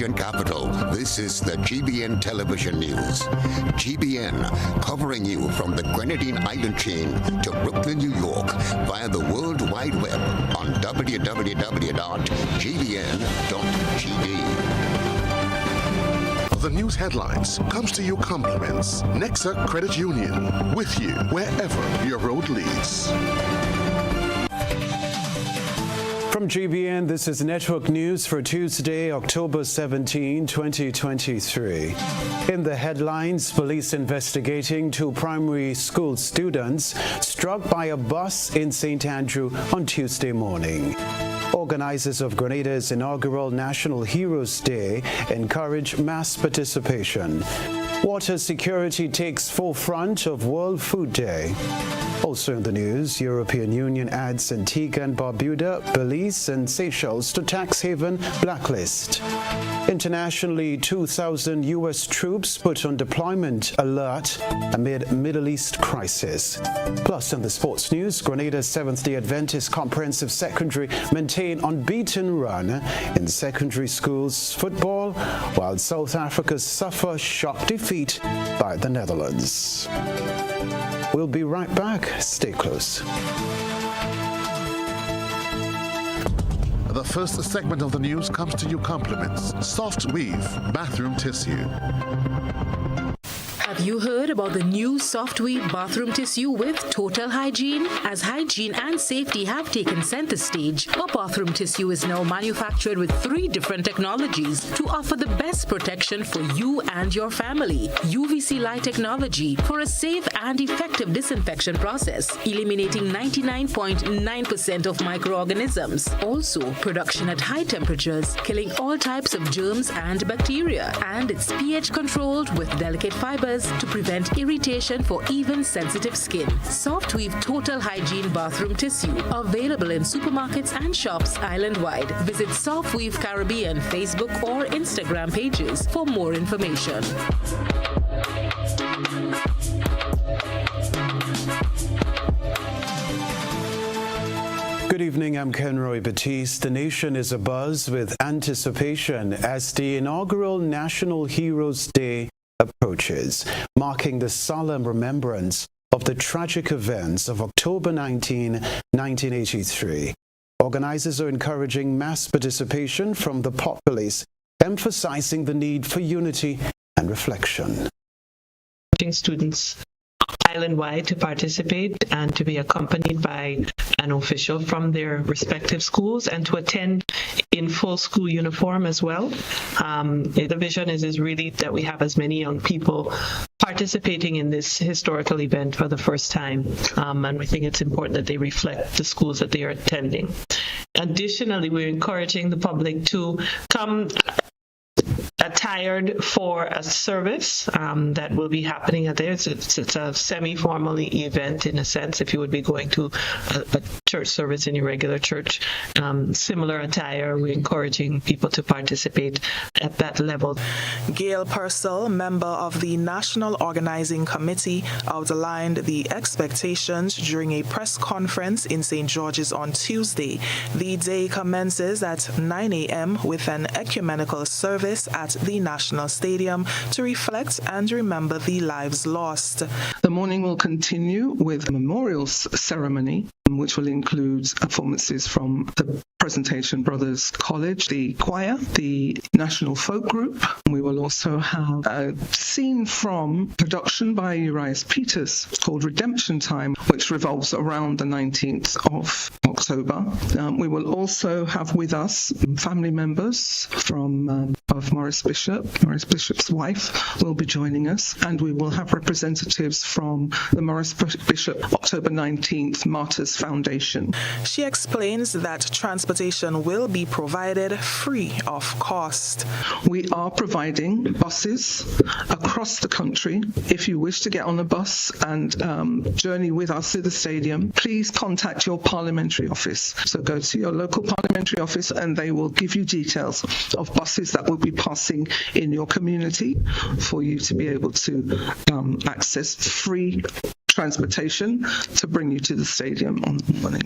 Nation capital, this is the GBN television news. GBN, covering you from the Grenadine Island chain to Brooklyn, New York, via the World Wide Web on www.gbn.gd. The news headlines comes to you compliments Nexa Credit Union, with you wherever your road leads. From GBN, this is Network News for Tuesday, October 17, 2023. In the headlines, police investigating two primary school students struck by a bus in St. Andrew on Tuesday morning. Organizers of Grenada's inaugural National Heroes Day encourage mass participation. Water security takes forefront of World Food Day. Also in the news, European Union adds Antigua and Barbuda, Belize and Seychelles to tax haven blacklist. Internationally, 2,000 U.S. troops put on deployment alert amid Middle East crisis. Plus, in the sports news, Grenada's Seventh-day Adventist Comprehensive Secondary maintain unbeaten run in secondary schools football, while South Africa suffer shock defeat by the Netherlands. We'll be right back. Stay close. The first segment of the news comes to you compliments Soft Weave Bathroom Tissue. Have you heard about the new Soft Weave bathroom tissue with total hygiene? As hygiene and safety have taken center stage, our bathroom tissue is now manufactured with 3 different technologies to offer the best protection for you and your family. UVC light technology for a safe and effective disinfection process, eliminating 99.9% of microorganisms. Also, production at high temperatures, killing all types of germs and bacteria. And it's pH controlled with delicate fibers to prevent irritation for even sensitive skin. Soft Weave Total Hygiene Bathroom Tissue, available in supermarkets and shops island-wide. Visit Soft Weave Caribbean Facebook or Instagram pages for more information. Good evening, I'm Kenroy Baptiste. The nation is abuzz with anticipation as the inaugural National Heroes Day approaches, marking the solemn remembrance of the tragic events of October 19, 1983. Organizers are encouraging mass participation from the populace, emphasizing the need for unity and reflection. Students island-wide to participate and to be accompanied by an official from their respective schools and to attend in full school uniform as well. The vision is really that we have as many young people participating in this historical event for the first time, and we think it's important that they reflect the schools that they are attending. Additionally, we're encouraging the public to come attired for a service that will be happening at there. It's a semi-formal event in a sense, if you would be going to a church service in your regular church. Similar attire, we're encouraging people to participate at that level. Gail Purcell, member of the National Organizing Committee, outlined the expectations during a press conference in St. George's on Tuesday. The day commences at 9 a.m. with an ecumenical service at the National Stadium to reflect and remember the lives lost. The morning will continue with a memorial ceremony, which will include performances from the Presentation Brothers College, the choir, the National Folk Group. We will also have a scene from production by Urias Peters called Redemption Time, which revolves around the 19th of October. We will also have with us family members from of Maurice Bishop. Maurice Bishop's wife will be joining us, and we will have representatives from the Maurice Bishop October 19th Martyrs Foundation. She explains that transportation will be provided free of cost. We are providing buses across the country. If you wish to get on a bus and journey with us to the stadium, please contact your parliamentary office. So go to your local parliamentary office and they will give you details of buses that will be passing in your community for you to be able to access free transportation to bring you to the stadium on the morning.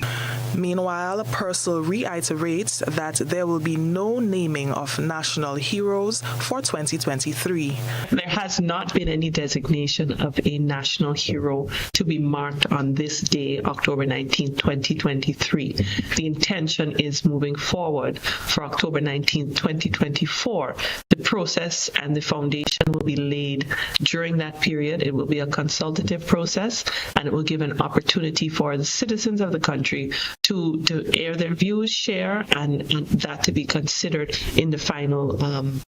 Meanwhile, Purcell reiterates that there will be no naming of national heroes for 2023. There has not been any designation of a national hero to be marked on this day, October 19, 2023. The intention is moving forward for October 19, 2024. The process and the foundation will be laid during that period. It will be a consultative process, and it will give an opportunity for the citizens of the country to air their views, share, and that to be considered in the final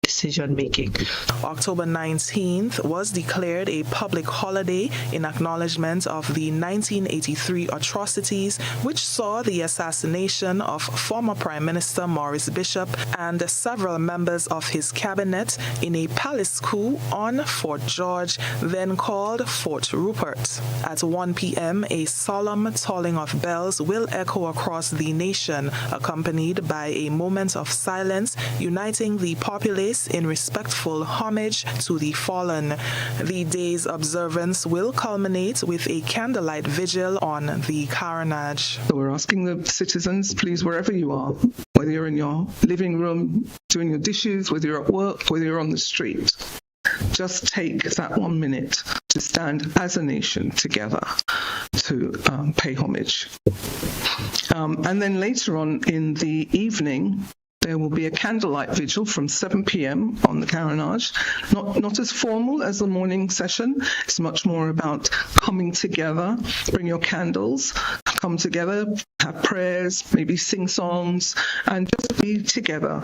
decision making. October 19th was declared a public holiday in acknowledgement of the 1983 atrocities, which saw the assassination of former Prime Minister Maurice Bishop and several members of his cabinet in a palace coup on Fort George, then called Fort Rupert. At 1 p.m., a solemn tolling of bells will echo across the nation, accompanied by a moment of silence, uniting the populace in respectful homage to the fallen. The day's observance will culminate with a candlelight vigil on the carnage. So we're asking the citizens, please, wherever you are, whether you're in your living room, doing your dishes, whether you're at work, whether you're on the street, just take that 1 minute to stand as a nation together to pay homage. And then later on in the evening, there will be a candlelight vigil from 7 p.m. on the Carnage. Not as formal as the morning session. It's much more about coming together. Bring your candles, come together, have prayers, maybe sing songs, and just be together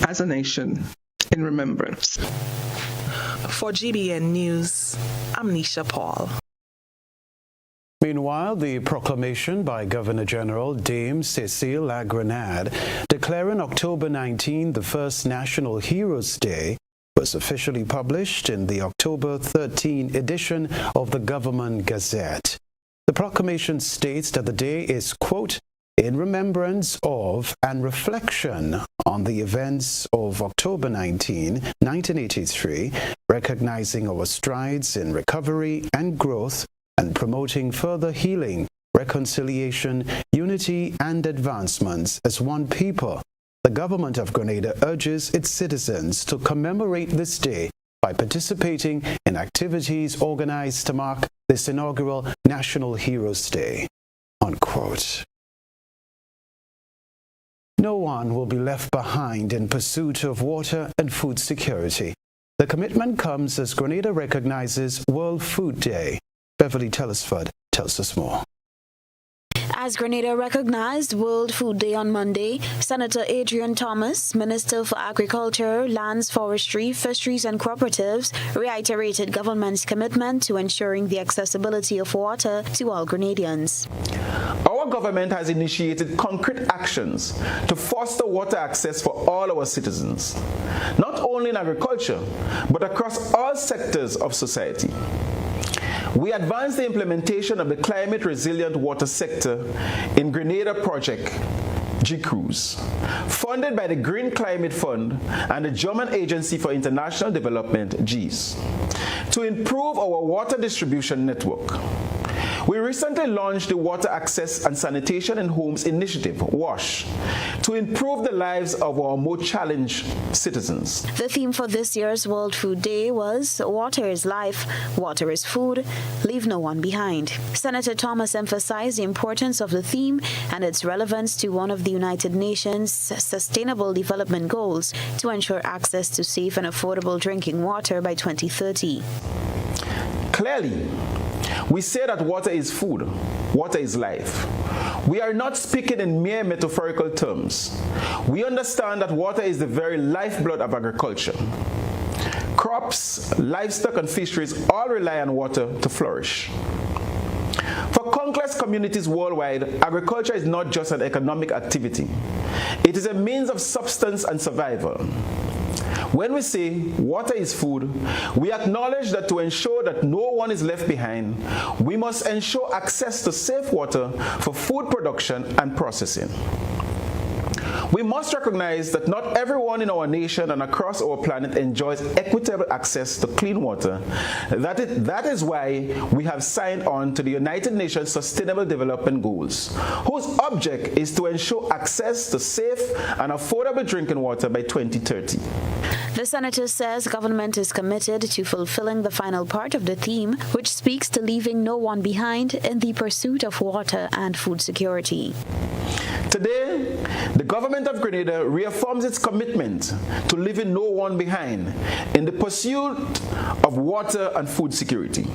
as a nation in remembrance. For GBN News, I'm Nisha Paul. Meanwhile, the proclamation by Governor General Dame Cecile Lagrenade declaring October 19 the first National Heroes Day was officially published in the October 13 edition of the Government Gazette. The proclamation states that the day is, quote, in remembrance of and reflection on the events of October 19, 1983, recognizing our strides in recovery and growth and promoting further healing, reconciliation, unity, and advancements as one people. The government of Grenada urges its citizens to commemorate this day by participating in activities organized to mark this inaugural National Heroes Day. Unquote. No one will be left behind in pursuit of water and food security. The commitment comes as Grenada recognizes World Food Day. Beverly Telesford tells us more. As Grenada recognized World Food Day on Monday, Senator Adrian Thomas, Minister for Agriculture, Lands, Forestry, Fisheries and Cooperatives, reiterated government's commitment to ensuring the accessibility of water to all Grenadians. Our government has initiated concrete actions to foster water access for all our citizens, not only in agriculture, but across all sectors of society. We advanced the implementation of the Climate Resilient Water Sector in Grenada Project, GCRUISE, funded by the Green Climate Fund and the German Agency for International Development, GEES, to improve our water distribution network. We recently launched the Water Access and Sanitation in Homes Initiative, WASH, to improve the lives of our more challenged citizens. The theme for this year's World Food Day was Water is Life, Water is Food, Leave No One Behind. Senator Thomas emphasized the importance of the theme and its relevance to one of the United Nations Sustainable Development Goals to ensure access to safe and affordable drinking water by 2030. Clearly, we say that water is food, water is life. We are not speaking in mere metaphorical terms. We understand that water is the very lifeblood of agriculture. Crops, livestock, and fisheries all rely on water to flourish. For countless communities worldwide, agriculture is not just an economic activity. It is a means of substance and survival. When we say water is food, we acknowledge that to ensure that no one is left behind, we must ensure access to safe water for food production and processing. We must recognize that not everyone in our nation and across our planet enjoys equitable access to clean water. That is why we have signed on to the United Nations Sustainable Development Goals, whose object is to ensure access to safe and affordable drinking water by 2030. The senator says government is committed to fulfilling the final part of the theme, which speaks to leaving no one behind in the pursuit of water and food security. Today, the government of Grenada reaffirms its commitment to leaving no one behind in the pursuit of water and food security.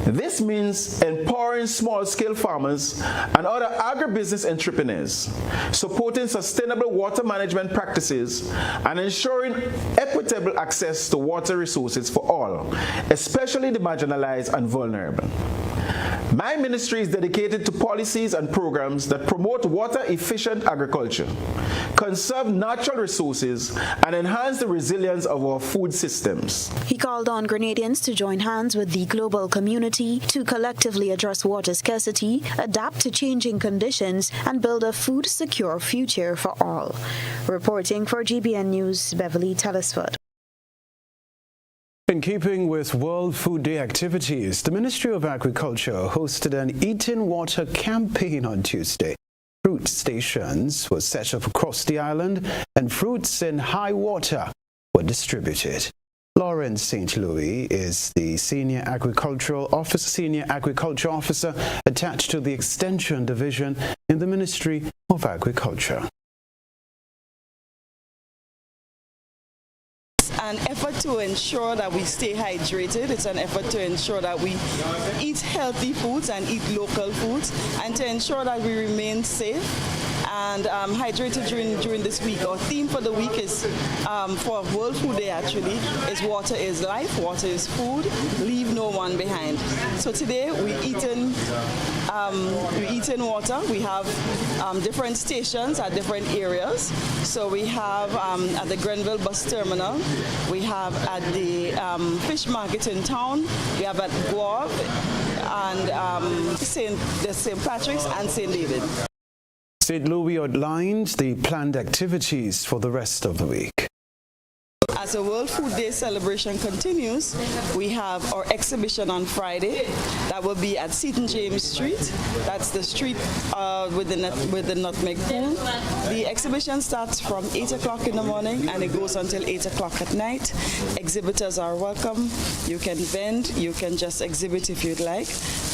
This means empowering small-scale farmers and other agribusiness entrepreneurs, supporting sustainable water management practices, and ensuring equitable access to water resources for all, especially the marginalized and vulnerable. My ministry is dedicated to policies and programs that promote water-efficient agriculture, conserve natural resources, and enhance the resilience of our food systems. He called on Grenadians to join hands with the global community to collectively address water scarcity, adapt to changing conditions, and build a food-secure future for all. Reporting for GBN News, Beverly Telesford. In keeping with World Food Day activities, the Ministry of Agriculture hosted an Eating Water campaign on Tuesday. Fruit stations were set up across the island and fruits in high water were distributed. Lawrence St. Louis is the Senior Agriculture Officer attached to the Extension Division in the Ministry of Agriculture. An effort to ensure that we stay hydrated. It's an effort to ensure that we eat healthy foods and eat local foods, and to ensure that we remain safe and hydrated during this week. Our theme for the week is, for World Food Day actually, is water is life, water is food, leave no one behind. So today we're eating water. We have different stations at different areas. So we have at the Grenville bus terminal, we have at the fish market in town, we have at Guav and St. Patrick's and St. David. St. Louis outlined the planned activities for the rest of the week. As the World Food Day celebration continues, we have our exhibition on Friday. That will be at Seton James Street. That's the street with the Nutmeg Pool. The exhibition starts from 8 o'clock in the morning and it goes until 8 o'clock at night. Exhibitors are welcome. You can vend, you can just exhibit if you'd like.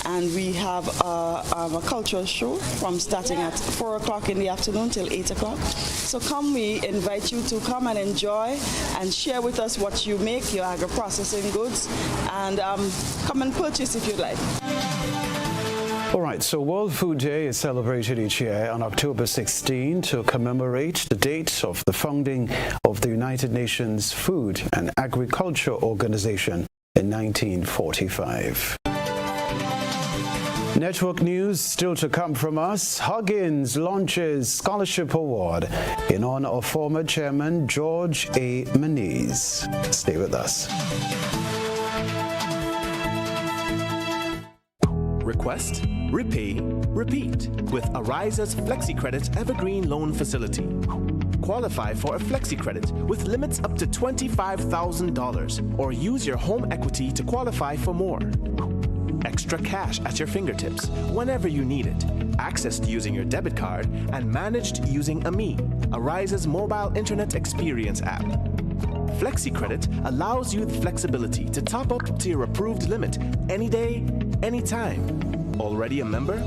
And we have a cultural show from starting at 4 o'clock in the afternoon till 8 o'clock. So come, we invite you to come and enjoy and share with us what you make, your agro-processing goods, and come and purchase if you'd like. All right, so World Food Day is celebrated each year on October 16 to commemorate the date of the founding of the United Nations Food and Agriculture Organization in 1945. Network news still to come from us. Huggins launches Scholarship Award in honor of former Chairman George A. Moniz. Stay with us. Request, repay, repeat with Ariza's FlexiCredit Evergreen Loan Facility. Qualify for a FlexiCredit with limits up to $25,000 or use your home equity to qualify for more. Extra cash at your fingertips whenever you need it, accessed using your debit card, and managed using AMI, Ariza's mobile internet experience app. FlexiCredit allows you the flexibility to top up to your approved limit any day, anytime. Already a member?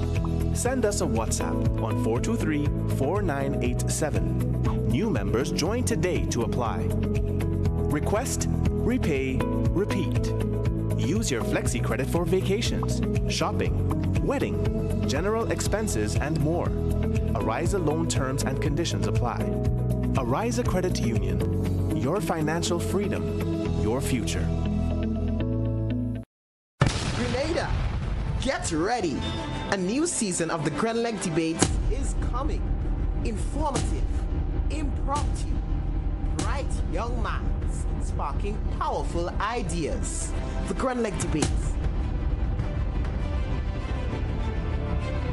Send us a WhatsApp on 423-4987. New members join today to apply. Request, repay, repeat. Use your FlexiCredit for vacations, shopping, wedding, general expenses, and more. Ariza loan terms and conditions apply. Ariza Credit Union. Your financial freedom, your future. Grenada, get ready. A new season of the Grenleg Debates is coming. Informative, impromptu, bright young minds sparking powerful ideas. The Grenleg Debates.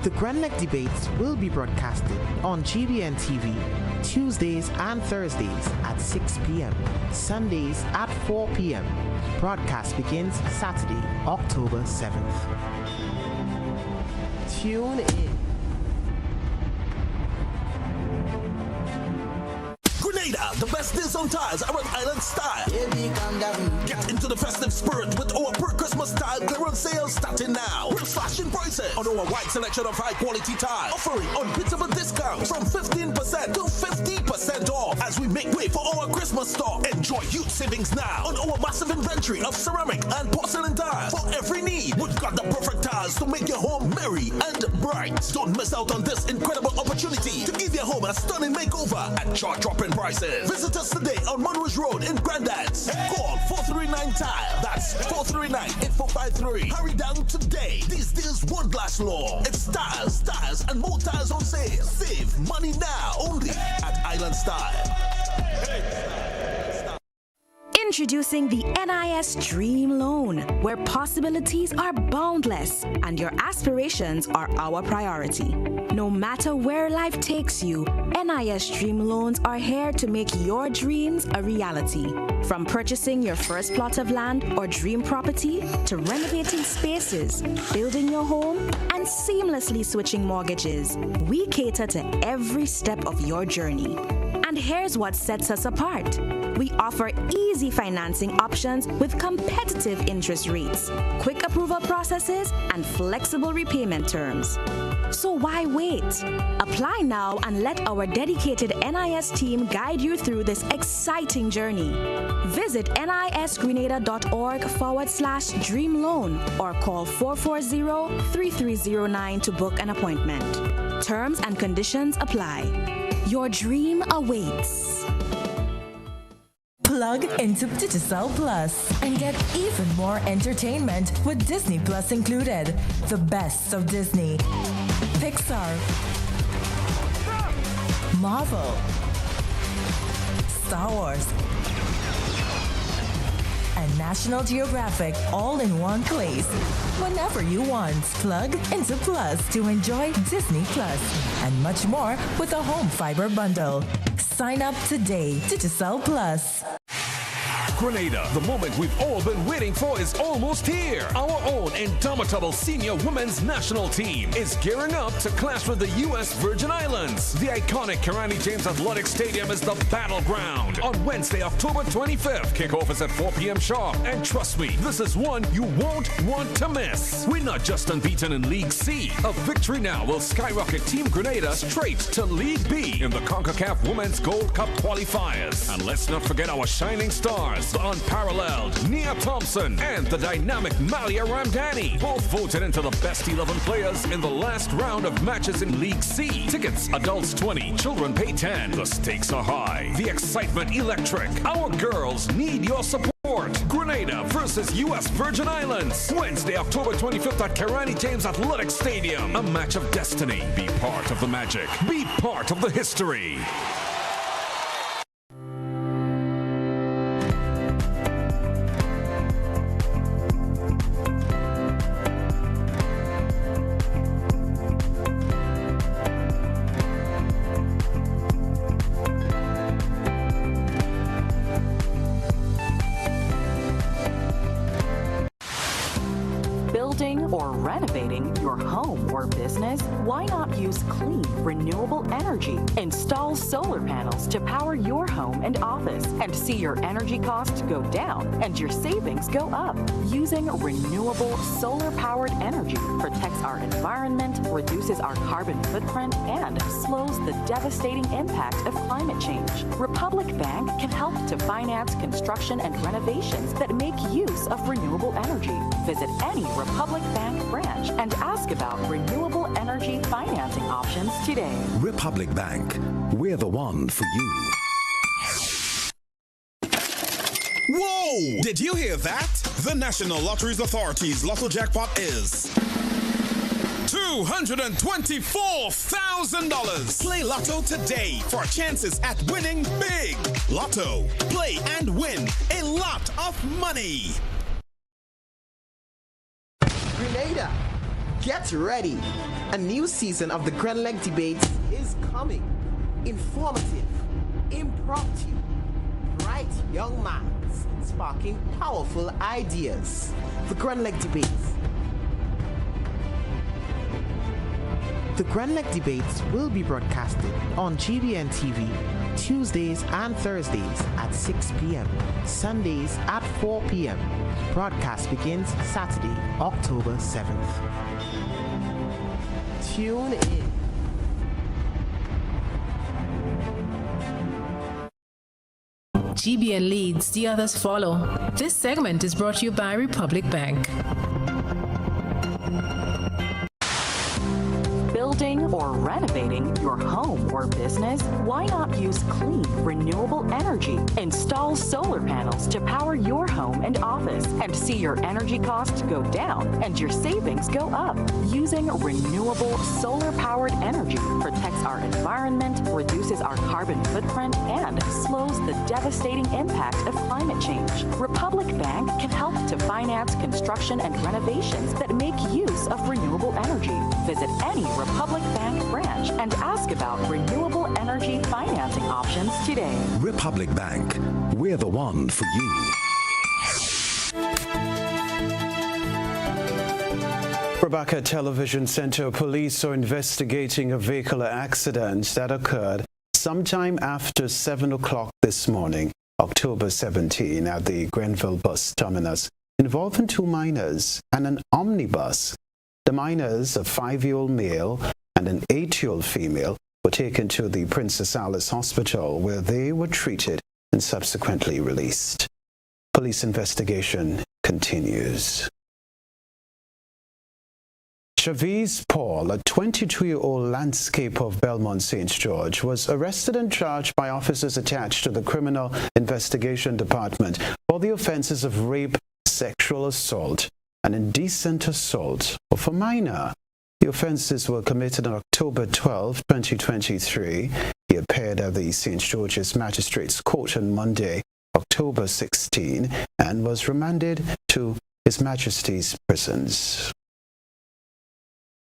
The Grenleg Debates will be broadcasted on GBN TV Tuesdays and Thursdays at 6 p.m. Sundays at 4 p.m. Broadcast begins Saturday, October 7th. Tune in. Grenada, the best deals on tires around Island Style. Get into the festive spirit with our per-Christmas style clearance sales starting now. We're slashing prices on our wide selection of high-quality tires, offering unbeatable discounts from 15% to 50% off as we make way for our Christmas store. Enjoy huge savings now on our massive inventory of ceramic and porcelain tires for every need. We've got the perfect tires to make your home merry and bright. Don't miss out on this incredible opportunity to give your home a stunning makeover at jaw-dropping prices. Visit us today on Monroe Road in Grandad's. Call 439-TILE. That's 439-8453. Hurry down today. These deals won't last long. It's tires, and more tires on sale. Save money now only at Island Style. Introducing the NIS Dream Loan, where possibilities are boundless and your aspirations are our priority. No matter where life takes you, NIS Dream Loans are here to make your dreams a reality. From purchasing your first plot of land or dream property to renovating spaces, building your home, and seamlessly switching mortgages, we cater to every step of your journey. And here's what sets us apart. We offer easy financing options with competitive interest rates, quick approval processes, and flexible repayment terms. So why wait? Apply now and let our dedicated NIS team guide you through this exciting journey. Visit nisgrenada.org/dream loan or call 440-3309 to book an appointment. Terms and conditions apply. Your dream awaits. Plug into Digicel Plus and get even more entertainment with Disney Plus included. The best of Disney, Pixar, Marvel, Star Wars, and National Geographic all in one place. Whenever you want, plug into Plus to enjoy Disney Plus and much more with a home fiber bundle. Sign up today. Digicel Plus. Grenada, the moment we've all been waiting for is almost here. Our own indomitable senior women's national team is gearing up to clash with the U.S. Virgin Islands. The iconic Kenroy James Athletic Stadium is the battleground. On Wednesday, October 25th, kickoff is at 4 p.m. sharp. And trust me, this is one you won't want to miss. We're not just unbeaten in League C. A victory now will skyrocket Team Grenada straight to League B in the CONCACAF Women's Gold Cup qualifiers. And let's not forget our shining stars, the unparalleled Nia Thompson and the dynamic Malia Ramdani, both voted into the best 11 players in the last round of matches in League C. Tickets, adults 20, children pay 10. The stakes are high, the excitement electric. Our girls need your support. Grenada versus U.S. Virgin Islands, Wednesday, October 25th at Kenroy James Athletic Stadium. A match of destiny. Be part of the magic. Be part of the history. Or renovating your home or business? Why not use clean, renewable energy? Install solar panels to power your home and office and see your energy costs go down and your savings go up. Using renewable solar-powered energy protects our environment, reduces our carbon footprint, and slows the devastating impact of climate change. Republic Bank can help to finance construction and renovations that make use of renewable energy. Visit any Republic Bank branch and ask about renewable energy financing options today. Republic Bank, we're the one for you. Whoa! Did you hear that? The National Lotteries Authority's Lotto Jackpot is $224,000. Play Lotto today for chances at winning big. Lotto. Play and win a lot of money. Grenada, get ready. A new season of the Grenleg Debates is coming. informative, impromptu, bright young minds sparking powerful ideas. The Grenleg Debates. The Grenleg Debates will be broadcasted on GBN TV Tuesdays and Thursdays at 6 p.m., Sundays at 4 p.m. Broadcast begins Saturday, October 7th. Tune in. GBN leads, the others follow. This segment is brought to you by Republic Bank. Building or renovating your home or business? Why not use clean, renewable energy? Install solar panels to power your home and office and see your energy costs go down and your savings go up. Using renewable solar-powered energy protects our environment, reduces our carbon footprint, and slows the devastating impact of climate change. Republic Bank can help to finance construction and renovations that make use of renewable energy. Visit any Republic Bank branch and ask about renewable energy financing options today. Republic Bank, we're the one for you. Rebecca Television Center police are investigating a vehicular accident that occurred sometime after 7 o'clock this morning, October 17, at the Grenville bus terminus, involving 2 minors and an omnibus. The minors, a 5-year-old male and an 8-year-old female, were taken to the Princess Alice Hospital, where they were treated and subsequently released. Police investigation continues. Chavez Paul, a 22-year-old landscaper of Belmont St. George, was arrested and charged by officers attached to the Criminal Investigation Department for the offenses of rape, sexual assault, and indecent assault of a minor. The offenses were committed on October 12, 2023. He appeared at the St. George's Magistrates Court on Monday, October 16, and was remanded to His Majesty's prisons.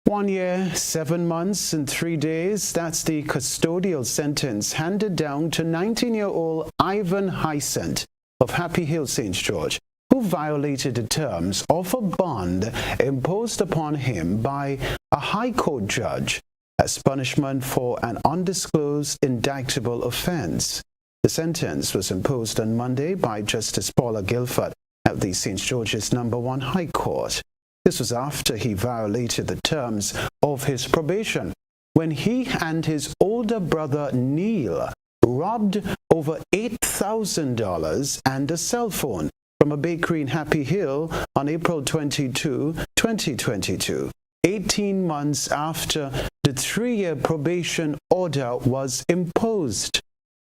1 year, 7 months, and 3 days. That's the custodial sentence handed down to 19-year-old Ivan Hysent of Happy Hill, St. George, who violated the terms of a bond imposed upon him by a High Court judge as punishment for an undisclosed indictable offense. The sentence was imposed on Monday by Justice Paula Guilford at the St. George's No. 1 High Court. This was after he violated the terms of his probation when he and his older brother Neil robbed over $8,000 and a cell phone from a bakery in Happy Hill on April 22, 2022, 18 months after the 3-year probation order was imposed.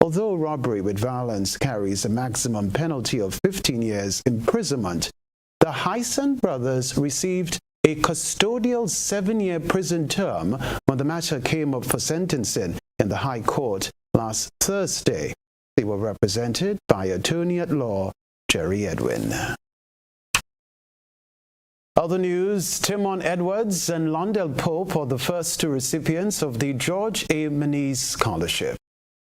Although robbery with violence carries a maximum penalty of 15 years imprisonment, the Hysent brothers received a custodial 7-year prison term when the matter came up for sentencing in the High Court last Thursday. They were represented by attorney-at-law Jerry Edwin. Other news, Timon Edwards and Londell Pope are the first 2 recipients of the George A. Menzies Scholarship.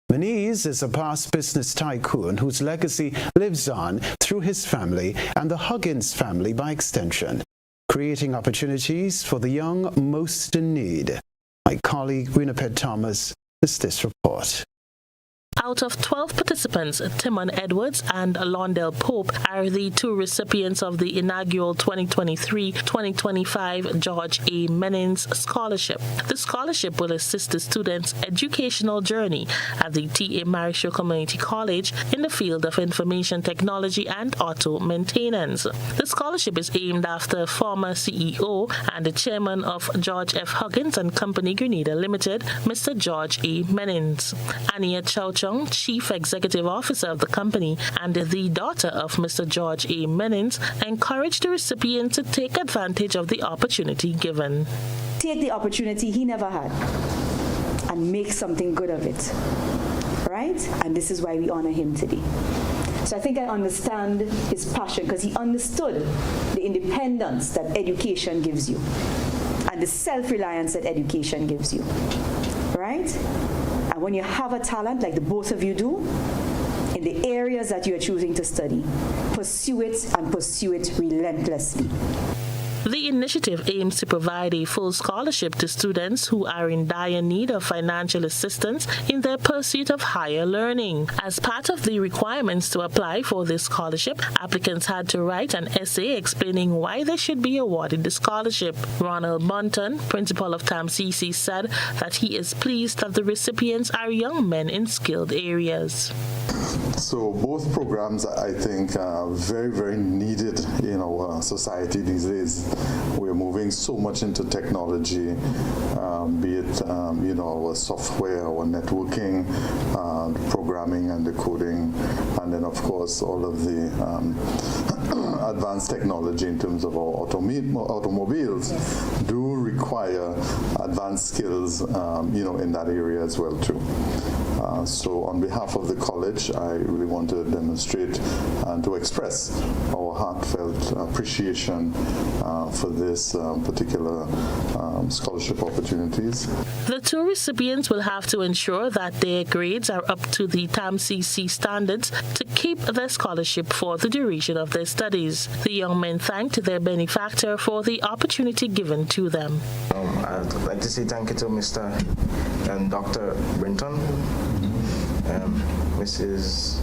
Menzies is a past business tycoon whose legacy lives on through his family and the Huggins family by extension, creating opportunities for the young most in need. My colleague Winifred Thomas is this report. Out of 12 participants, Timon Edwards and Londell Pope are the 2 recipients of the inaugural 2023-2025 George A. Menzies Scholarship. The scholarship will assist the students' educational journey at the T.A. Marisho Community College in the field of information technology and auto maintenance. The scholarship is aimed after former CEO and the chairman of George F. Huggins and Company Grenada Limited, Mr. George A. Menzies. Ania Chow, Chief Executive Officer of the company and the daughter of Mr. George A. Menzies, encouraged the recipient to take advantage of the opportunity given. Take the opportunity he never had and make something good of it, right? And this is why we honor him today. So I think I understand his passion because he understood the independence that education gives you and the self-reliance that education gives you, right? And When you have a talent like the both of you do, in the areas that you are choosing to study, pursue it and pursue it relentlessly. The initiative aims to provide a full scholarship to students who are in dire need of financial assistance in their pursuit of higher learning. As part of the requirements to apply for this scholarship, applicants had to write an essay explaining why they should be awarded the scholarship. Ronald Bunton, principal of TAMCC, said that he is pleased that the recipients are young men in skilled areas. So both programs, I think, are very, very needed in our society these days. We're moving so much into technology, be it our software, our networking, programming and the coding, and then of course all of the advanced technology in terms of our automobiles do require advanced skills, in that area as well too. So on behalf of the college, I really want to demonstrate and to express our heartfelt appreciation for this particular scholarship opportunities. The two recipients will have to ensure that their grades are up to the TAMCC standards to keep their scholarship for the duration of their studies. The young men thanked their benefactor for the opportunity given to them. I'd like to say thank you to Mr. and Dr. Brinton, Mrs.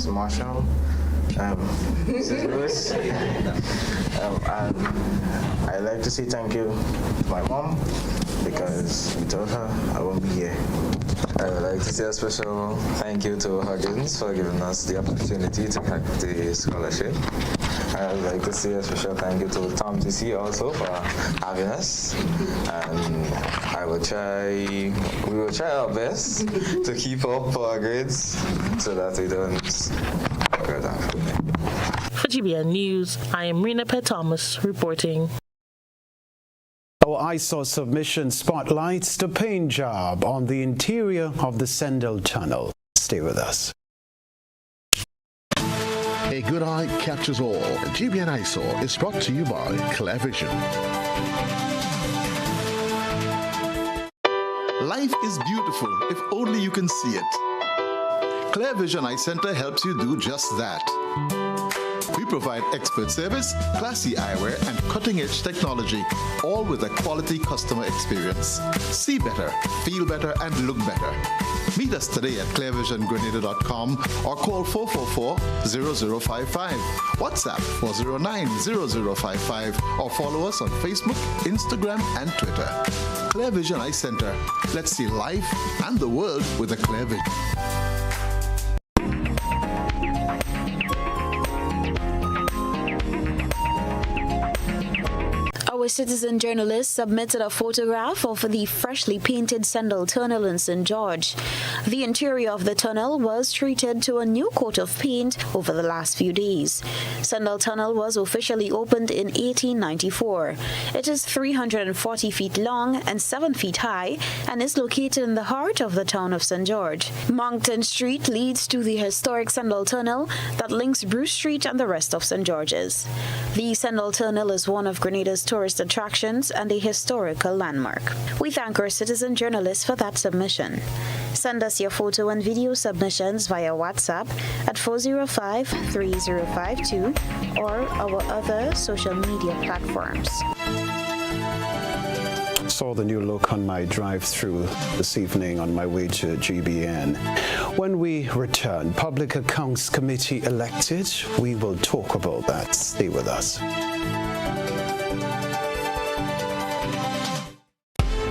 Marshall, Mrs. Lewis, and I'd like to say thank you to my mom, because without her, I won't be here. I would like to say a special thank you to Huggins for giving us the opportunity to get the scholarship. I would like to say a special thank you to TAMCC also for having us, and we will try our best to keep up our grades so that we don't go down from there. For GBN News, I am Rena Thomas reporting. Our ISOR submission spotlights the paint job on the interior of the Sendell Tunnel. Stay with us. A good eye captures all. GBN ISOR is brought to you by Clear Vision. Life is beautiful if only you can see it. Clear Vision Eye Center helps you do just that. We provide expert service, classy eyewear, and cutting-edge technology, all with a quality customer experience. See better, feel better, and look better. Meet us today at clearvisiongrenada.com or call 444-0055, WhatsApp 409-0055, or follow us on Facebook, Instagram, and Twitter. Clear Vision Eye Center. Let's see life and the world with a clear vision. Our citizen journalist submitted a photograph of the freshly painted Sendell Tunnel in St. George. The interior of the tunnel was treated to a new coat of paint over the last few days. Sendell Tunnel was officially opened in 1894. It is 340 feet long and 7 feet high and is located in the heart of the town of St. George. Moncton Street leads to the historic Sendell Tunnel that links Bruce Street and the rest of St. George's. The Sendell Tunnel is one of Grenada's tourist attractions and a historical landmark. We thank our citizen journalists for that submission. Send us your photo and video submissions via WhatsApp at 405-3052 or our other social media platforms. Saw the new look on my drive-through this evening on my way to GBN. When we return, Public Accounts Committee elected, we will talk about that. Stay with us.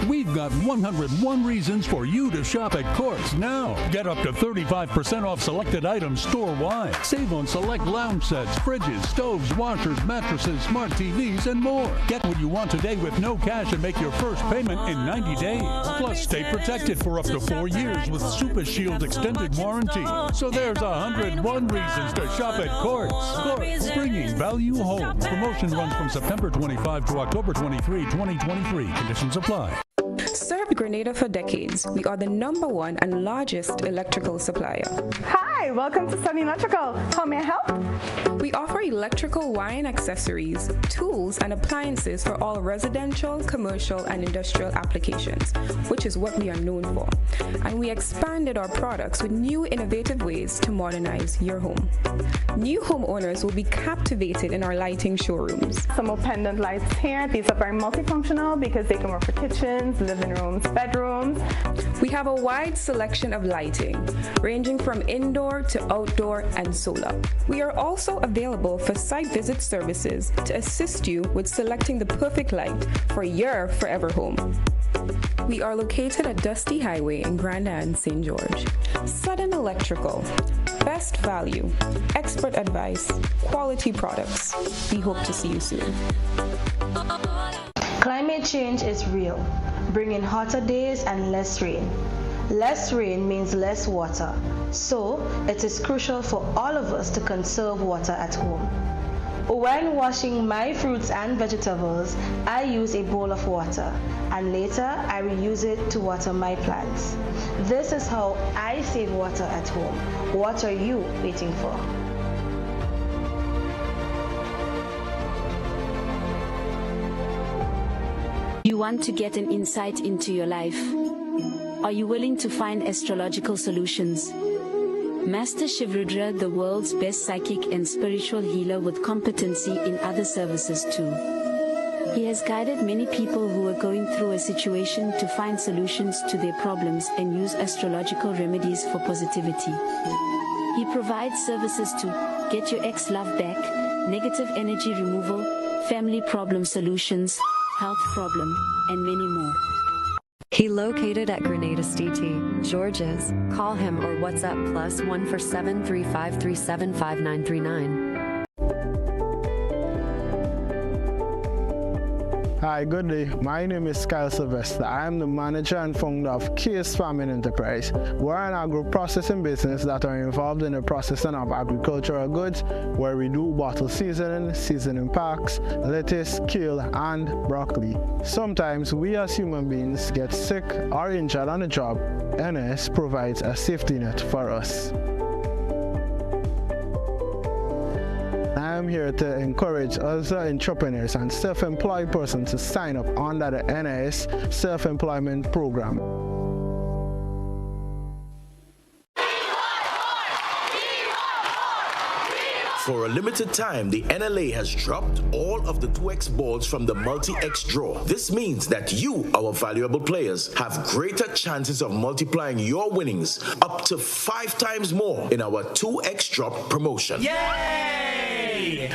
We've got 101 reasons for you to shop at Courts now. Get up to 35% off selected items store-wide. Save on select lounge sets, fridges, stoves, washers, mattresses, smart TVs, and more. Get what you want today with no cash and make your first payment in 90 days. Plus, stay protected for up to 4 years with Super Shield extended warranty. So there's 101 reasons to shop at Courts. Courts, bringing value home. Promotion runs from September 25 to October 23, 2023. Conditions apply. Served Grenada for decades. We are the #1 and largest electrical supplier. Hi, welcome to Sunny Electrical. How may I help? We offer electrical wire accessories, tools, and appliances for all residential, commercial, and industrial applications, which is what we are known for. And we expanded our products with new innovative ways to modernize your home. New homeowners will be captivated in our lighting showrooms. Some more pendant lights here. These are very multifunctional because they can work for kitchens, living rooms, bedrooms. We have a wide selection of lighting, ranging from indoor to outdoor and solar. We are also available for site visit services to assist you with selecting the perfect light for your forever home. We are located at Dusty Highway in Grand Island, St. George. Sudden Electrical. Best value, expert advice, quality products. We hope to see you soon. Climate change is real, bringing hotter days and less rain. Less rain means less water, so it is crucial for all of us to conserve water at home. When washing my fruits and vegetables, I use a bowl of water, and later I reuse it to water my plants. This is how I save water at home. What are you waiting for? You want to get an insight into your life? Are you willing to find astrological solutions? Master Shivrudra, the world's best psychic and spiritual healer with competency in other services too. He has guided many people who are going through a situation to find solutions to their problems and use astrological remedies for positivity. He provides services to get your ex-love back, negative energy removal, family problem solutions, health problem, and many more. He located at Grenada STT, Georges. Call him or WhatsApp +1 for 735375939. Hi, good day. My name is Kyle Sylvester. I am the manager and founder of Case Farming Enterprise. We're an agro-processing business that are involved in the processing of agricultural goods, where we do bottle seasoning packs, lettuce, kale, and broccoli. Sometimes we as human beings get sick or injured on the job. NS provides a safety net for us. I am here to encourage other entrepreneurs and self-employed persons to sign up under the NIS Self-Employment Program. For a limited time, the NLA has dropped all of the 2X balls from the multi-X draw. This means that you, our valuable players, have greater chances of multiplying your winnings up to 5 times more in our 2X drop promotion. Yay!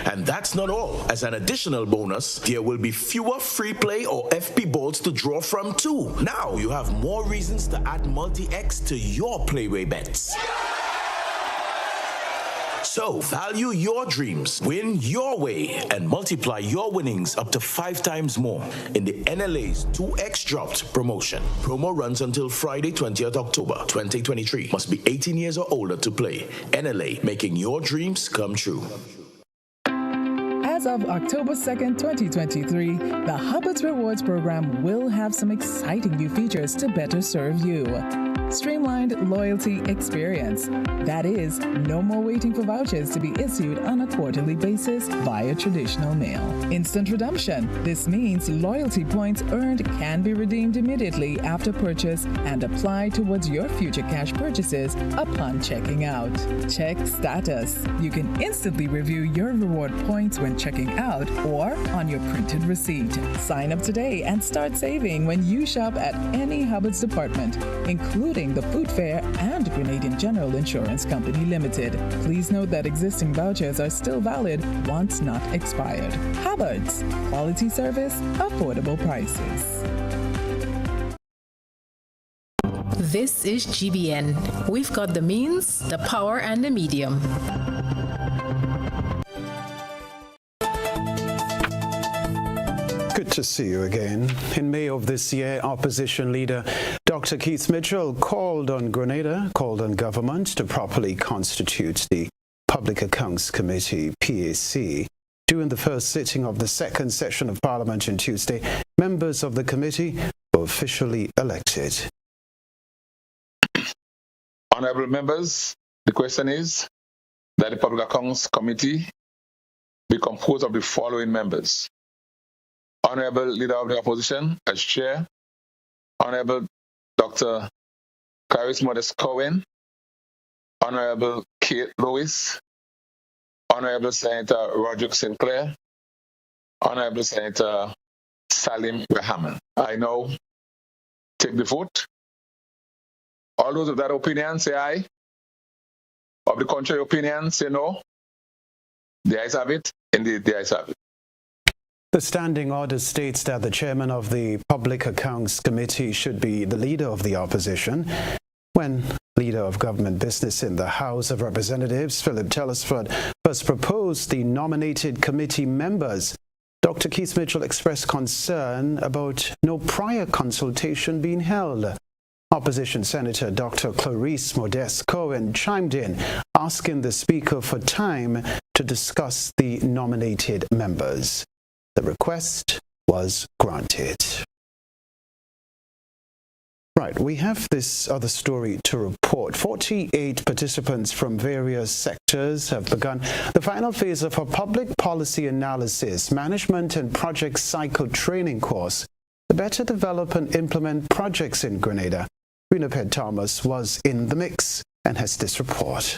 And that's not all. As an additional bonus, there will be fewer free play or FP balls to draw from too. Now you have more reasons to add multi-X to your playway bets. So, value your dreams, win your way, and multiply your winnings up to 5 times more in the NLA's 2X Dropped promotion. Promo runs until Friday, 20th October, 2023. Must be 18 years or older to play. NLA, making your dreams come true. As of October 2nd, 2023, the Hubbard's Rewards program will have some exciting new features to better serve you. Streamlined loyalty experience. That is, no more waiting for vouchers to be issued on a quarterly basis via traditional mail. Instant redemption. This means loyalty points earned can be redeemed immediately after purchase and applied towards your future cash purchases upon checking out. Check status. You can instantly review your reward points when checking out or on your printed receipt. Sign up today and start saving when you shop at any Hubbard's department, including the Food Fair and Grenadian General Insurance Company Limited. Please note that existing vouchers are still valid once not expired. Hubbard's, quality service, affordable prices. This is GBN. We've got the means, the power, and the medium. Good to see you again. In May of this year, opposition leader Dr. Keith Mitchell called on government to properly constitute the Public Accounts Committee, PAC. During the first sitting of the second session of Parliament on Tuesday, members of the committee were officially elected. Honourable members, the question is that the Public Accounts Committee be composed of the following members: Honorable Leader of the Opposition as Chair, Honorable Dr. Caris Modest Cohen, Honorable Kate Lewis, Honorable Senator Roderick Sinclair, Honorable Senator Salim Rahman. I now take the vote. All those of that opinion say aye. Of the contrary opinion say no. The ayes have it. Indeed, the ayes have it. The standing order states that the chairman of the Public Accounts Committee should be the leader of the opposition. When leader of government business in the House of Representatives, Philip Telesford, first proposed the nominated committee members, Dr. Keith Mitchell expressed concern about no prior consultation being held. Opposition Senator Dr. Clarice Modest Cohen chimed in, asking the Speaker for time to discuss the nominated members. The request was granted. Right, we have this other story to report. 48 participants from various sectors have begun the final phase of a public policy analysis, management and project cycle training course to better develop and implement projects in Grenada. Renaped Thomas was in the mix and has this report.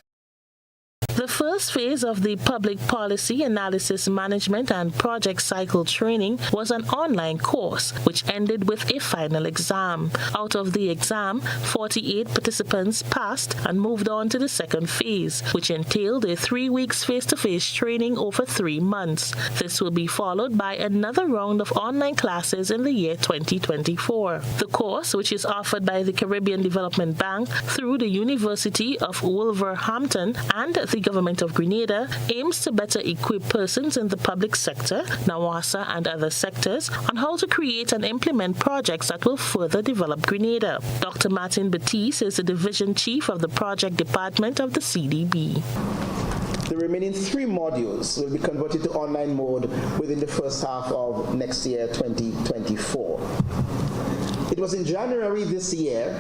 The first phase of the Public Policy Analysis Management and Project Cycle Training was an online course, which ended with a final exam. Out of the exam, 48 participants passed and moved on to the second phase, which entailed a 3 weeks face-to-face training over 3 months. This will be followed by another round of online classes in the year 2024. The course, which is offered by the Caribbean Development Bank through the University of Wolverhampton and the Government of Grenada, aims to better equip persons in the public sector, NAWASA and other sectors on how to create and implement projects that will further develop Grenada. Dr. Martin Baptiste is the Division Chief of the Project Department of the CDB. The remaining 3 modules will be converted to online mode within the first half of next year, 2024. It was in January this year,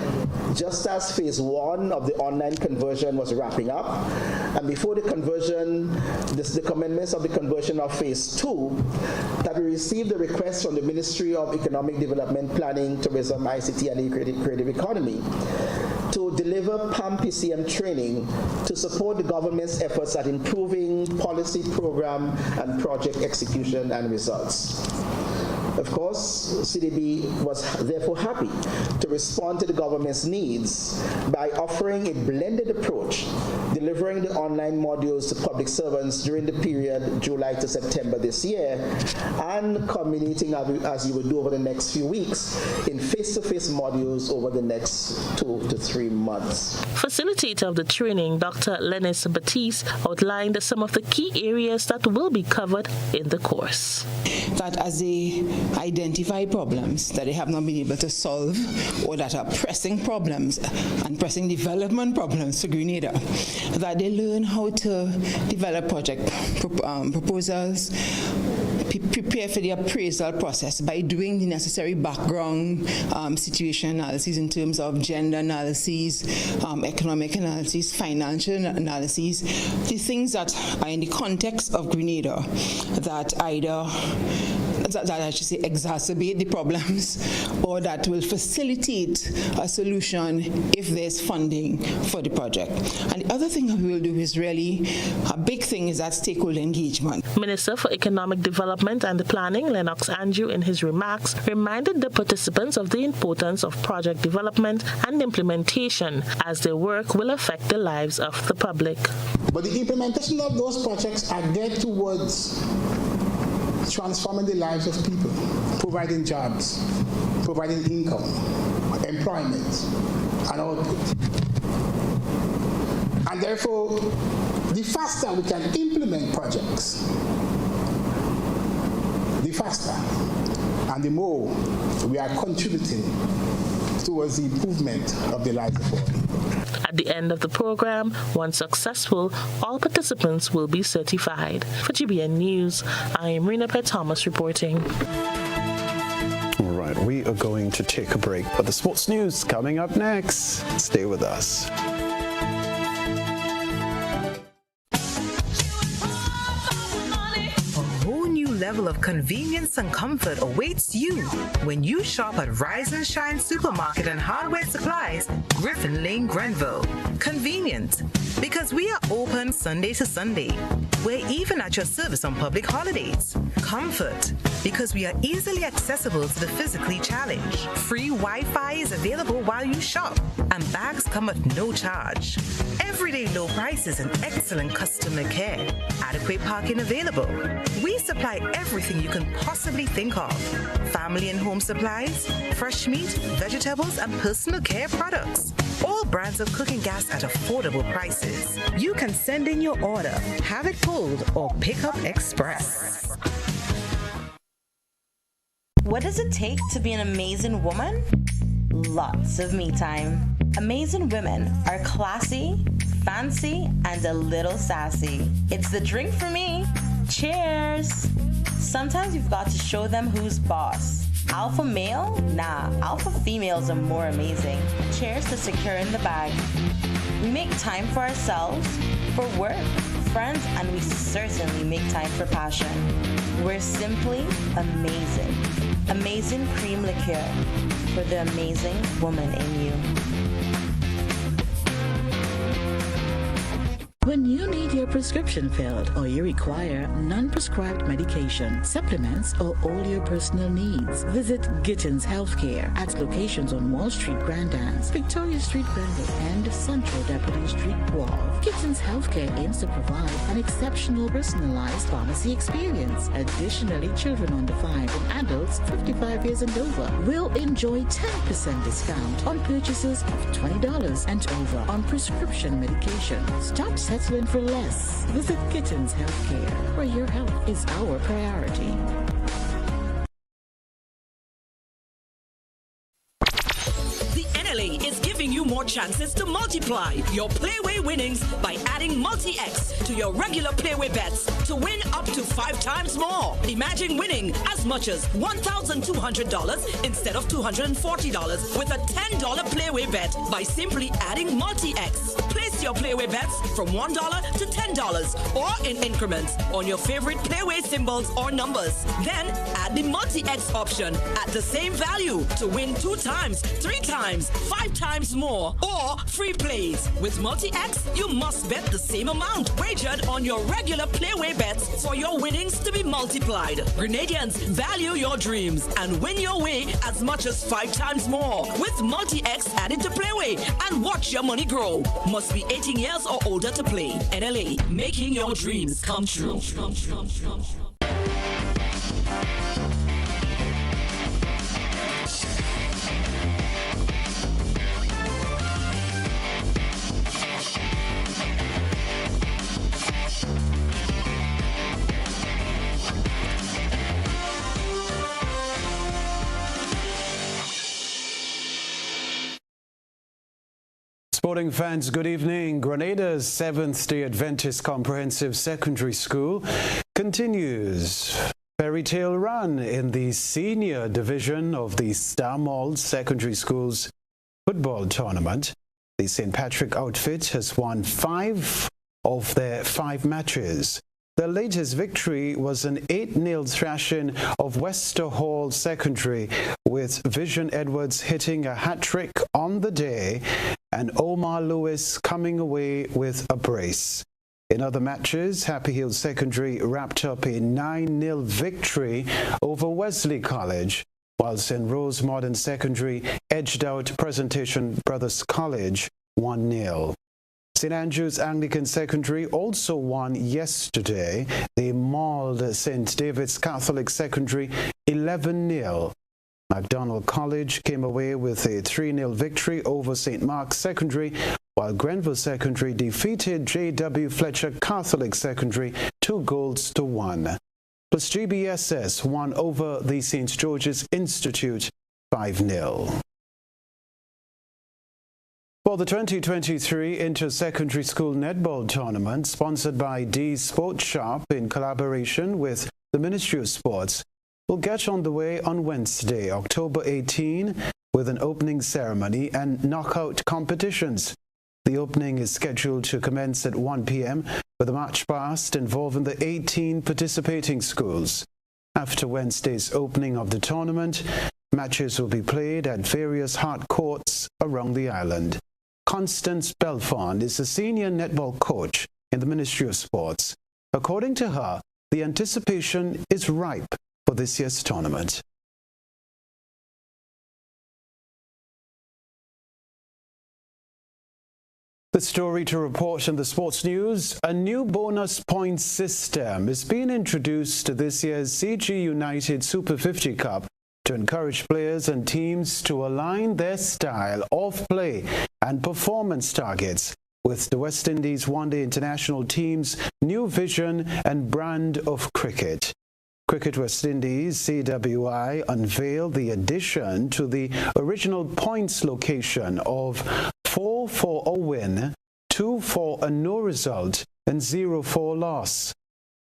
just as phase 1 of the online conversion was wrapping up, and before the conversion, the commencement of the conversion of phase 2, that we received a request from the Ministry of Economic Development, Planning, Tourism, ICT, and the Creative Economy to deliver PAM-PCM training to support the government's efforts at improving policy, program, and project execution and results. Of course, CDB was therefore happy to respond to the government's needs by offering a blended approach, delivering the online modules to public servants during the period July to September this year, and culminating, as you will do over the next few weeks, in face-to-face modules over the next 2 to 3 months. Facilitator of the training, Dr. Lennis Baptiste, outlined some of the key areas that will be covered in the course. That as they identify problems that they have not been able to solve or that are pressing problems and pressing development problems for Grenada, that they learn how to develop project proposals, prepare for the appraisal process by doing the necessary background situation analysis in terms of gender analyses, economic analysis, financial analyses, the things that are in the context of Grenada that either I should say exacerbate the problems or that will facilitate a solution if there's funding for the project. And the other thing that we will do is really a big thing is that stakeholder engagement. Minister for Economic Development and Planning, Lennox Andrew, in his remarks, reminded the participants of the importance of project development and implementation as their work will affect the lives of the public. But the implementation of those projects are geared towards transforming the lives of people, providing jobs, providing income, employment, and output. And therefore, the faster we can implement projects, the faster and the more we are contributing towards the improvement of the lives of all people. At the end of the program, once successful, all participants will be certified. For GBN News, I am Renaped Thomas reporting. All right, we are going to take a break, but the sports news coming up next. Stay with us. level of convenience and comfort awaits you when you shop at Rise and Shine Supermarket and Hardware Supplies, Griffin Lane, Grenville. Convenient, because we are open Sunday to Sunday. We're even at your service on public holidays. Comfort, because we are easily accessible to the physically challenged. Free Wi-Fi is available while you shop, and bags come at no charge. Everyday low prices and excellent customer care. Adequate parking available. We supply everything you can possibly think of. Family and home supplies, fresh meat, vegetables, and personal care products. All brands of cooking gas at affordable prices. You can send in your order, have it pulled, or pick up express. What does it take to be an amazing woman? Lots of me time. Amazing women are classy, fancy, and a little sassy. It's the drink for me. Cheers! Sometimes you've got to show them who's boss. Alpha male? Nah, alpha females are more amazing. Cheers to securing the bag. We make time for ourselves, for work, friends, and we certainly make time for passion. We're simply amazing. Amazing cream liqueur for the amazing woman in you. When you need your prescription filled or you require non-prescribed medication, supplements, or all your personal needs, visit Gittins Healthcare at locations on Wall Street, Grand Anse, Victoria Street, Granville, and Central Deputy Street, Wharf. Gittins Healthcare aims to provide an exceptional personalized pharmacy experience. Additionally, children under 5 and adults 55 years and over will enjoy 10% discount on purchases of $20 and over on prescription medication. Stop settling for less. Visit Gittins Healthcare, where your health is our priority. The NLA is giving you more chances to multiply your Playway winnings by adding Multi-X to your regular Playway bets to win up to 5 times more. Imagine winning as much as $1,200 instead of $240 with a $10 Playway bet by simply adding Multi-X. Place your Playway bets from $1 to $10 or in increments on your favorite Playway symbols or numbers. Then add the Multi-X option at the same value to win 2 times, 3 times, 5 times more, or free plays. With Multi-X, you must bet the same amount wagered on your regular Playway bets for your winnings to be multiplied. Grenadians, value your dreams and win your way as much as 5 times more with Multi-X added to Playway and watch your money grow. Must be 18 years or older to play. NLA, making your dreams come true. Sporting fans, good evening. Grenada's Seventh-day Adventist Comprehensive Secondary School continues fairy tale run in the senior division of the Star Mall Secondary School's football tournament. The St. Patrick outfit has won 5 of their 5 matches. Their latest victory was an 8-0 thrashing of Wester Hall Secondary, with Vision Edwards hitting a hat-trick on the day and Omar Lewis coming away with a brace. In other matches, Happy Hill Secondary wrapped up a 9-0 victory over Wesley College, while St. Rose Modern Secondary edged out Presentation Brothers College 1-0. St. Andrew's Anglican Secondary also won yesterday. They mauled St. David's Catholic Secondary 11-0. MacDonald College came away with a 3-0 victory over St. Mark's Secondary, while Grenville Secondary defeated J.W. Fletcher Catholic Secondary 2-1. Plus GBSS won over the St. George's Institute 5-0. For the 2023 Inter-Secondary School Netball Tournament, sponsored by D's Sports Shop in collaboration with the Ministry of Sports, will get on the way on Wednesday, October 18, with an opening ceremony and knockout competitions. The opening is scheduled to commence at 1 p.m. with a march past involving the 18 participating schools. After Wednesday's opening of the tournament, matches will be played at various hard courts around the island. Constance Belfond is a senior netball coach in the Ministry of Sports. According to her, the anticipation is ripe for this year's tournament. The story to report in the sports news: a new bonus points system is being introduced to this year's CG United Super 50 Cup to encourage players and teams to align their style of play and performance targets with the West Indies One-Day International team's new vision and brand of cricket. Cricket West Indies, CWI, unveiled the addition to the original points location of 4 for a win, 2 for a no result, and 0 for a loss.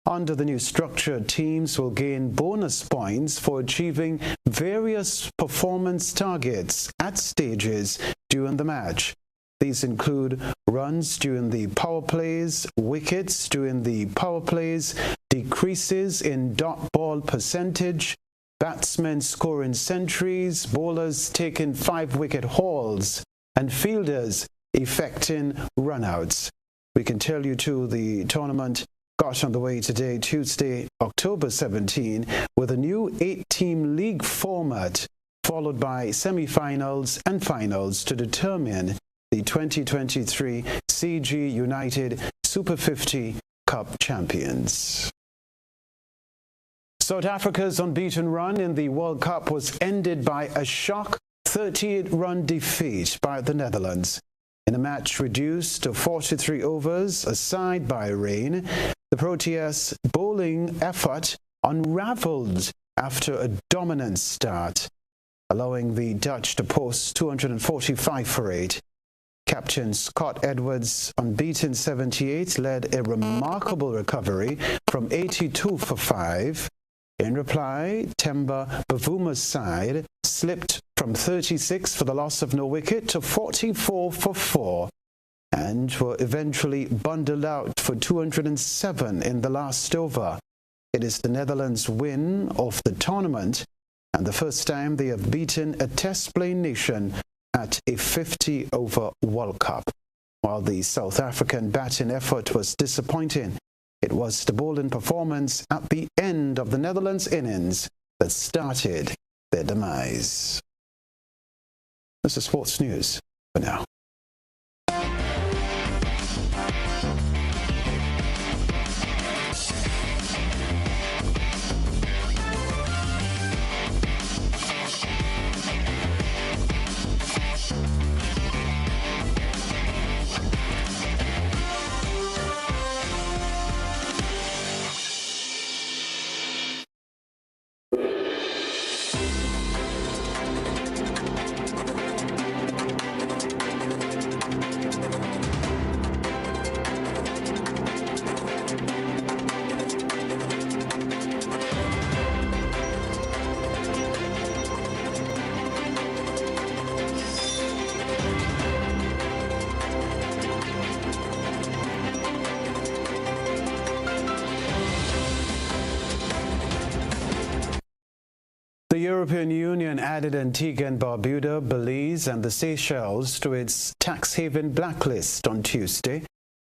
Under the new structure, teams will gain bonus points for achieving various performance targets at stages during the match. These include runs during the power plays, wickets during the power plays, decreases in dot ball percentage, batsmen scoring centuries, bowlers taking 5-wicket hauls, and fielders effecting runouts. We can tell you too, the tournament got underway today, Tuesday, October 17, with a new 8-team league format, followed by semi-finals and finals to determine the 2023 CG United Super 50 Cup champions. South Africa's unbeaten run in the World Cup was ended by a shock 38-run defeat by the Netherlands. In a match reduced to 43 overs, aside by rain, the Proteas' bowling effort unravelled after a dominant start, allowing the Dutch to post 245 for 8. Captain Scott Edwards' unbeaten 78 led a remarkable recovery from 82 for 5. In reply, Temba Bavuma's side slipped from 36 for the loss of no wicket to 44 for 4 and were eventually bundled out for 207 in the last over. It is the Netherlands' win of the tournament and the first time they have beaten a test-playing nation at a 50-over World Cup. While the South African batting effort was disappointing, it was the bowling performance at the end of the Netherlands' innings that started their demise. This is Sports News for now. The European Union added Antigua and Barbuda, Belize and the Seychelles to its tax haven blacklist on Tuesday,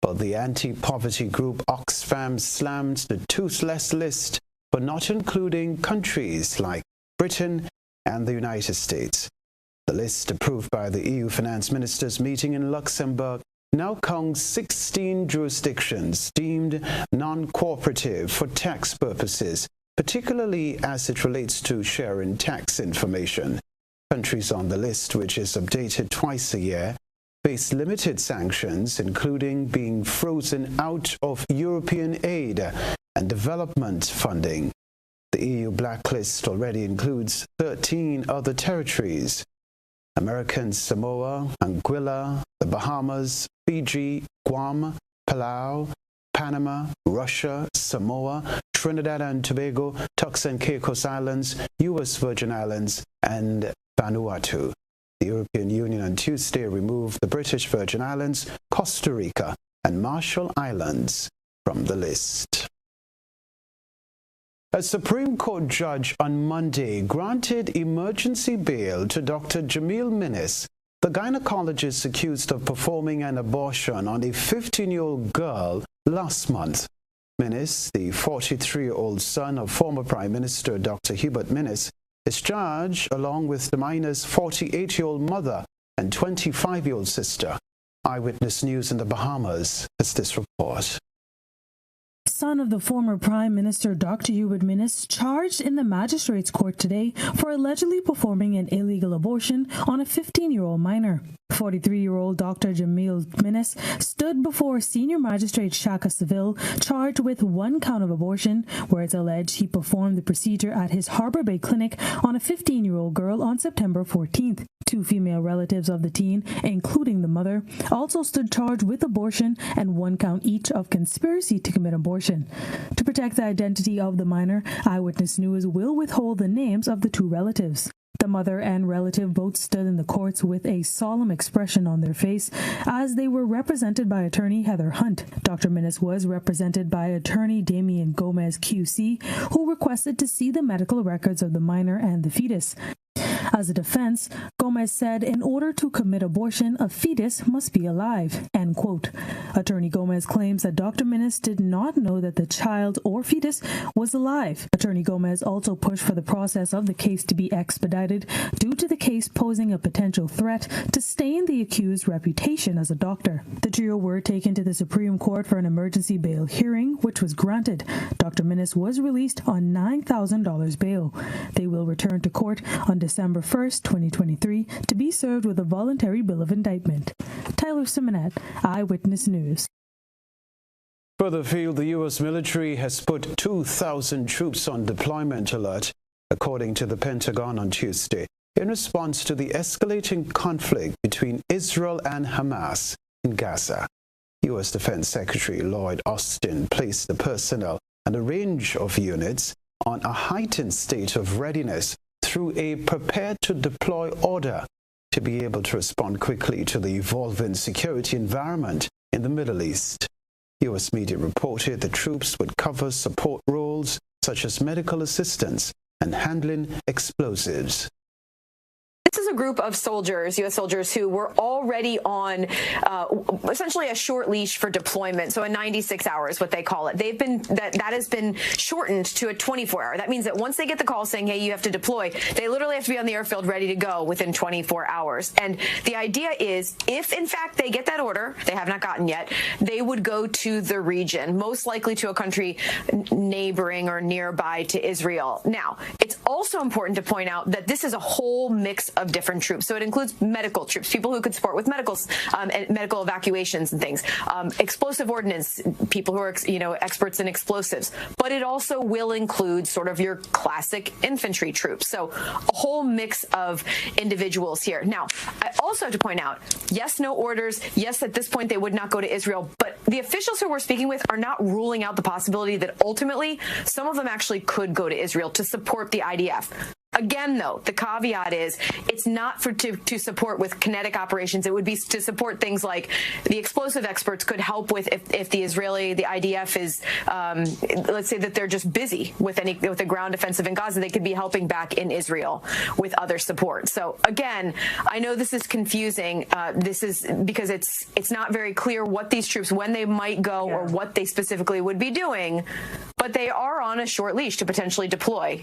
but the anti-poverty group Oxfam slammed the toothless list for not including countries like Britain and the United States. The list, approved by the EU finance ministers meeting in Luxembourg, now counts 16 jurisdictions deemed non-cooperative for tax purposes, particularly as it relates to sharing tax information. Countries on the list, which is updated twice a year, face limited sanctions, including being frozen out of European aid and development funding. The EU blacklist already includes 13 other territories: American Samoa, Anguilla, the Bahamas, Fiji, Guam, Palau, Panama, Russia, Samoa, Trinidad and Tobago, Turks and Caicos Islands, U.S. Virgin Islands, and Vanuatu. The European Union on Tuesday removed the British Virgin Islands, Costa Rica, and Marshall Islands from the list. A Supreme Court judge on Monday granted emergency bail to Dr. Jamil Minnis, the gynecologist accused of performing an abortion on a 15-year-old girl last month. Minnis, the 43-year-old son of former Prime Minister Dr. Hubert Minnis, is charged along with the minor's 48-year-old mother and 25-year-old sister. Eyewitness News in the Bahamas has this report. Son of the former Prime Minister Dr. Hubert Minnis charged in the magistrate's court today for allegedly performing an illegal abortion on a 15-year-old minor. 43-year-old Dr. Jamil Minnis stood before Senior Magistrate Shaka Seville, charged with one count of abortion, where it's alleged he performed the procedure at his Harbour Bay clinic on a 15-year-old girl on September 14th. Two female relatives of the teen, including the mother, also stood charged with abortion and one count each of conspiracy to commit abortion. To protect the identity of the minor, Eyewitness News will withhold the names of the two relatives. The mother and relative both stood in the courts with a solemn expression on their face as they were represented by attorney Heather Hunt. Dr. Minnis was represented by attorney Damian Gomez QC, who requested to see the medical records of the minor and the fetus. As a defense, Gomez said in order to commit abortion, a fetus must be alive, end quote. Attorney Gomez claims that Dr. Minnis did not know that the child or fetus was alive. Attorney Gomez also pushed for the process of the case to be expedited due to the case posing a potential threat to stain the accused's reputation as a doctor. The trio were taken to the Supreme Court for an emergency bail hearing, which was granted. Dr. Minnis was released on $9,000 bail. They will return to court on December 1st, 2023, to be served with a voluntary bill of indictment. Tyler Simonet, Eyewitness News. Further afield, the U.S. military has put 2,000 troops on deployment alert, according to the Pentagon on Tuesday, in response to the escalating conflict between Israel and Hamas in Gaza. U.S. Defense Secretary Lloyd Austin placed the personnel and a range of units on a heightened state of readiness through a prepared-to-deploy order to be able to respond quickly to the evolving security environment in the Middle East. U.S. media reported the troops would cover support roles such as medical assistance and handling explosives. This is a group of soldiers, U.S. soldiers, who were already on essentially a short leash for deployment, so a 96 hours, what they call it. That has been shortened to a 24-hour. That means that once they get the call saying, hey, you have to deploy, they literally have to be on the airfield ready to go within 24 hours. And the idea is, if in fact they get that order, they have not gotten yet, they would go to the region, most likely to a country neighboring or nearby to Israel. Now, it's also important to point out that this is a whole mix of different troops. So it includes medical troops, people who could support with medical evacuations and things, explosive ordnance, people who are, experts in explosives. But it also will include sort of your classic infantry troops. So a whole mix of individuals here. Now, I also have to point out, yes, no orders. Yes, at this point, they would not go to Israel. But the officials who we're speaking with are not ruling out the possibility that ultimately some of them actually could go to Israel to support the IDF. Again, though, the caveat is it's not to support with kinetic operations. It would be to support things like the explosive experts could help with if the IDF is, let's say that they're just busy with a ground offensive in Gaza, they could be helping back in Israel with other support. So again, I know this is confusing. This is because it's not very clear what these troops, when they might go or what they specifically would be doing, but they are on a short leash to potentially deploy.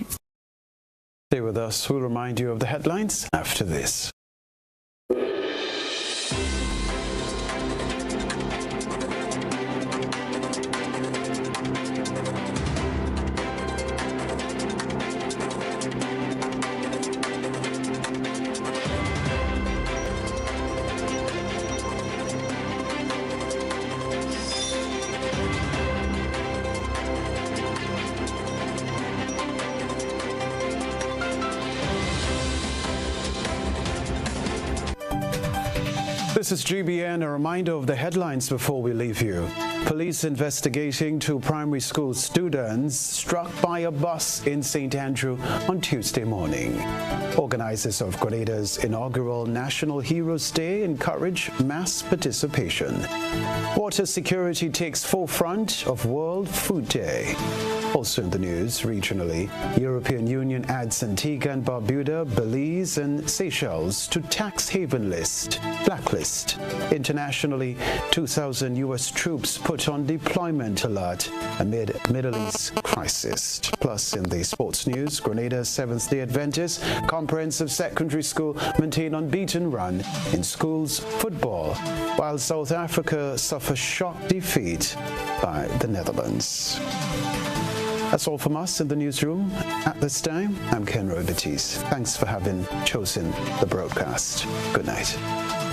Stay with us. We'll remind you of the headlines after this. This is GBN, a reminder of the headlines before we leave you. Police investigating two primary school students struck by a bus in St. Andrew on Tuesday morning. Organizers of Grenada's inaugural National Heroes Day encourage mass participation. Water security takes forefront of World Food Day. Also in the news, regionally, European Union adds Antigua and Barbuda, Belize and Seychelles to tax haven list, blacklist. Internationally, 2,000 U.S. troops put on deployment alert amid Middle East crisis. Plus, in the sports news, Grenada's Seventh-day Adventist Comprehensive Secondary School maintain unbeaten run in schools football, while South Africa suffers shock defeat by the Netherlands. That's all from us in the newsroom. At this time, I'm Kenroy Baptiste. Thanks for having chosen the broadcast. Good night.